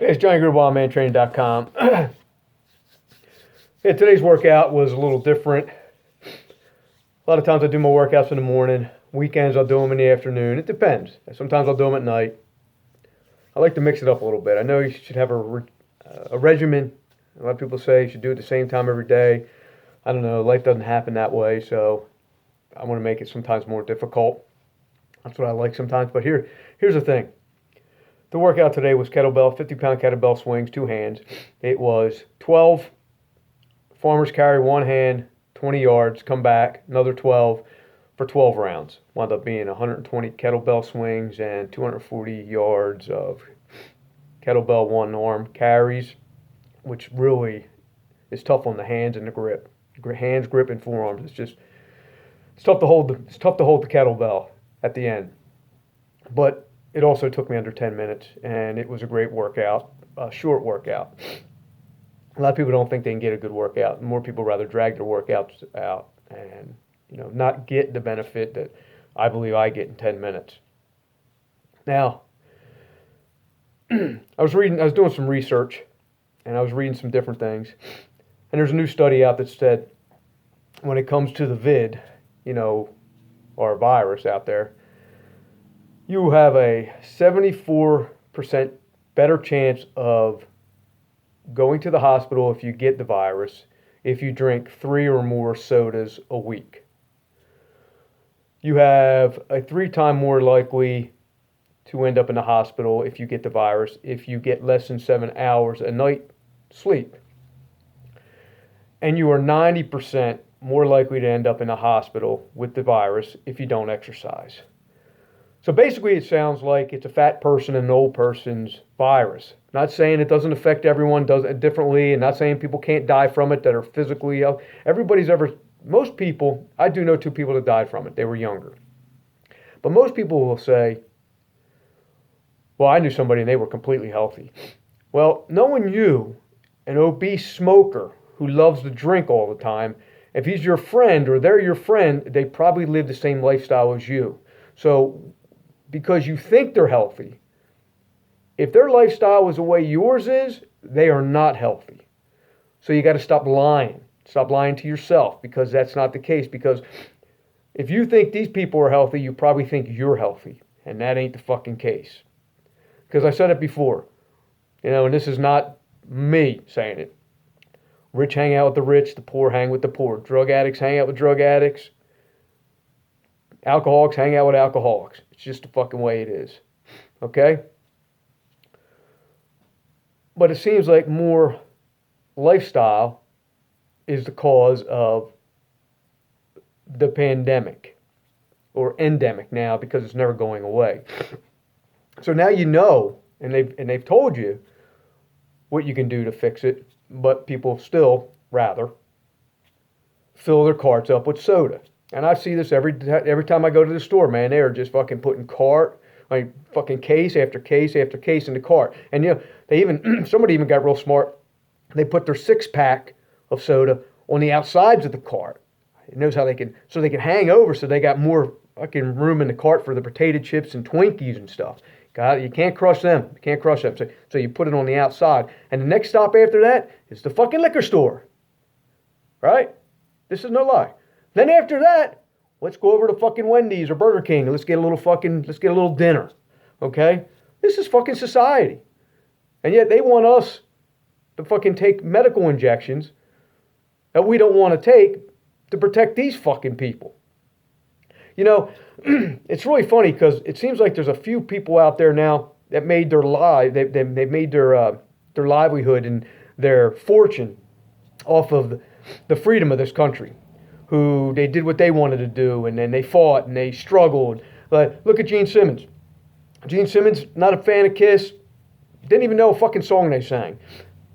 It's Johnny Grube, wildmantraining.com. Yeah, today's workout was a little different. A lot of times I do my workouts in the morning. Weekends I'll do them in the afternoon. It depends. Sometimes I'll do them at night. I like to mix it up a little bit. I know you should have a regimen. A lot of people say you should do it the same time every day. I don't know. Life doesn't happen that way, so I want to make it sometimes more difficult. That's what I like sometimes. But here's the thing. The workout today was kettlebell, 50-pound kettlebell swings, two hands. It was 12 farmer's carry, one hand, 20 yards, come back, another 12 for 12 rounds. Wound up being 120 kettlebell swings and 240 yards of kettlebell one-arm carries, which really is tough on the hands and the grip. Hands, grip, and forearms. It's tough to hold the kettlebell at the end. But it also took me under 10 minutes, and it was a great workout, a short workout. A lot of people don't think they can get a good workout. More people rather drag their workouts out and not get the benefit that I believe I get in 10 minutes. Now, I was doing some research, and I was reading some different things, and there's a new study out that said when it comes to the vid, or virus out there, you have a 74% better chance of going to the hospital if you get the virus if you drink 3 or more sodas a week. You have a 3-time more likely to end up in the hospital if you get the virus if you get less than 7 hours a night sleep. And you are 90% more likely to end up in the hospital with the virus if you don't exercise. So basically it sounds like it's a fat person and an old person's virus. Not saying it doesn't affect everyone, does it differently, and not saying people can't die from it that are physically ill. Most people, I do know 2 people that died from it. They were younger. But most people will say, well, I knew somebody and they were completely healthy. Well, knowing you, an obese smoker who loves to drink all the time, if he's your friend or they're your friend, they probably live the same lifestyle as you. So because you think they're healthy, if their lifestyle is the way yours is, they are not healthy. So you got to stop lying. Stop lying to yourself, because that's not the case. Because if you think these people are healthy, you probably think you're healthy. And that ain't the fucking case. Because I said it before, and this is not me saying it. Rich hang out with the rich, the poor hang with the poor. Drug addicts hang out with drug addicts. Alcoholics hang out with alcoholics. It's just the fucking way it is. Okay? But it seems like more lifestyle is the cause of the pandemic, or endemic now, because it's never going away. So now and they've told you what you can do to fix it, but people still rather fill their carts up with soda. And I see this every time I go to the store, man. They are just fucking putting fucking case after case after case in the cart. And somebody even got real smart. They put their 6-pack of soda on the outsides of the cart. It knows how they can hang over, so they got more fucking room in the cart for the potato chips and Twinkies and stuff. You can't crush them. You can't crush them. So you put it on the outside. And the next stop after that is the fucking liquor store. Right? This is no lie. Then after that, let's go over to fucking Wendy's or Burger King and let's get a little dinner. Okay? This is fucking society. And yet they want us to fucking take medical injections that we don't want to take to protect these fucking people. It's really funny because it seems like there's a few people out there now that made their they made their livelihood and their fortune off of the freedom of this country. Who they did what they wanted to do, and then they fought and they struggled. But look at Gene Simmons. Gene Simmons, not a fan of Kiss, didn't even know a fucking song they sang.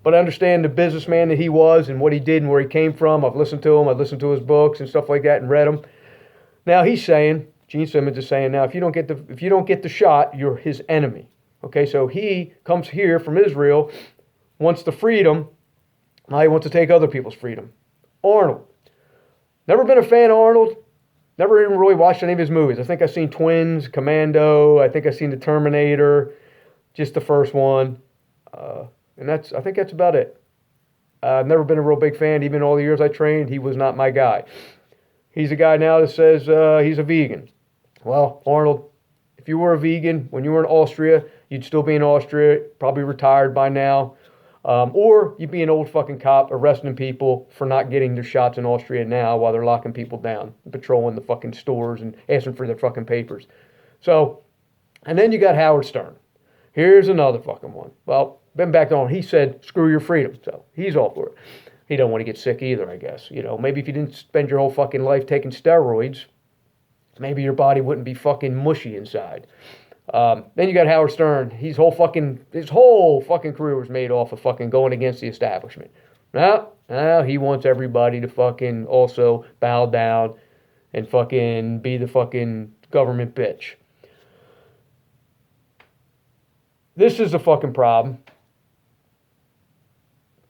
But I understand the businessman that he was and what he did and where he came from. I've listened to him. I've listened to his books and stuff like that and read them. Now Gene Simmons is saying now, if you don't get the shot, you're his enemy. Okay, so he comes here from Israel, wants the freedom. Now he wants to take other people's freedom. Arnold. Never been a fan of Arnold. Never even really watched any of his movies. I think I've seen Twins, Commando. I think I've seen The Terminator, just the first one. And I think that's about it. I've never been a real big fan. Even all the years I trained, he was not my guy. He's a guy now that says he's a vegan. Well, Arnold, if you were a vegan when you were in Austria, you'd still be in Austria, probably retired by now. Or you'd be an old fucking cop arresting people for not getting their shots in Austria now while they're locking people down, patrolling the fucking stores and asking for their fucking papers. So, and then you got Howard Stern. Here's another fucking one. Well, been back on. He said, screw your freedom. So he's all for it. He don't want to get sick either, I guess. You know, maybe if you didn't spend your whole fucking life taking steroids, maybe your body wouldn't be fucking mushy inside. Then you got Howard Stern. His whole fucking career was made off of fucking going against the establishment. Now he wants everybody to fucking also bow down and fucking be the fucking government bitch. This is a fucking problem.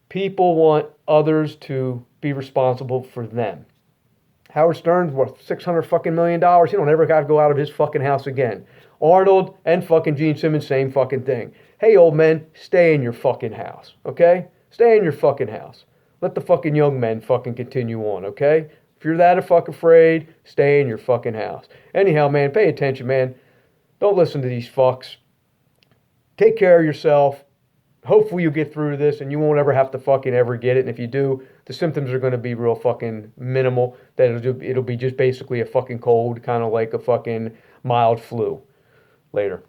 People want others to be responsible for them. Howard Stern's worth $600 fucking million. He don't ever got to go out of his fucking house again. Arnold and fucking Gene Simmons, same fucking thing. Hey, old men, stay in your fucking house, okay? Stay in your fucking house. Let the fucking young men fucking continue on, okay? If you're that fucking afraid, stay in your fucking house. Anyhow, man, pay attention, man. Don't listen to these fucks. Take care of yourself. Hopefully you get through this and you won't ever have to fucking ever get it. And if you do, the symptoms are going to be real fucking minimal. That it'll be just basically a fucking cold, kind of like a fucking mild flu. Later.